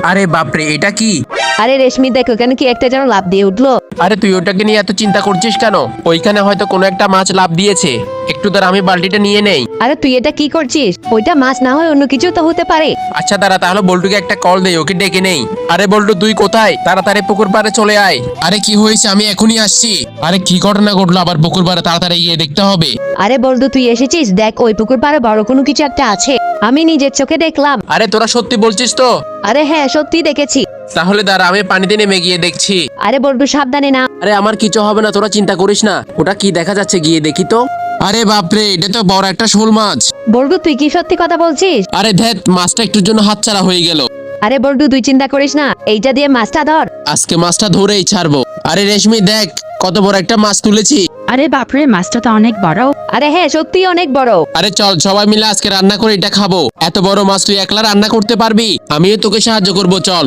আরে বাপরে, এটা কি? আরে রেশমি দেখ ওখানে কি একটা যেন লাফ দিয়ে উঠলো। আরে তুই ওটাকে নিয়ে এত চিন্তা করছিস কেন? ওইখানে হয়তো কোনো একটা মাছ লাফ দিয়েছে। একটু দাঁড়া, আমি বালতিটা নিয়ে নেই। আরে তুই এটা কি করছিস? ওইটা মাছ না হয় অন্য কিছু তো হতে পারে। আচ্ছা দাঁড়া, তাহলে বল্টুকে একটা কল দেই, ওকে ডেকে নেই। আরে বল্টু, তুই কোথায়? তাড়াতাড়ি পুকুর পাড়ে চলে আয়। আরে কি হয়েছে? আমি এখনই আসছি। আরে কি ঘটনা ঘটলো আবার পুকুর পাড়ে? তাড়াতাড়ি গিয়ে দেখতে হবে। আরে বল্টু তুই এসেছিস, দেখ ওই পুকুর পাড়ে বড় কোনো কিছু একটা আছে। আমি নিজের চোখে দেখলাম। আরে তোরা সত্যি বলছিস তো? আরে হ্যাঁ সত্যি দেখেছি। তাহলে দাঁড়া, আমি পানিতে নেমে গিয়ে দেখছি। আরে বল্টু সাবধানে না। আরে আমার কিছু হবে না, তোরা চিন্তা করিস না। ওটা কি দেখা যাচ্ছে, গিয়ে দেখি তো। আরে বাপরে, এটা তো বড় একটা শোল মাছ। বল্টু তুই কি সত্যি কথা বলছিস? আরে ধ্যাত, মাছটা একটুর জন্য হাতছাড়া হয়ে গেল। আরে বল্টু তুই চিন্তা করিস না, এইটা দিয়ে মাছটা ধর। আজকে মাছটা ধরেই ছাড়বো। আরে রেশমি দেখ, কত বড় একটা মাছ তুলেছি। আরে বাপরে, মাছটা তো অনেক বড়। আরে হ্যাঁ সত্যি অনেক বড়। আরে চল সবাই মিলে আজকে রান্না করে এটা খাবো। এত বড় মাছ তুই একলা রান্না করতে পারবি? আমিও তোকে সাহায্য করব, চল।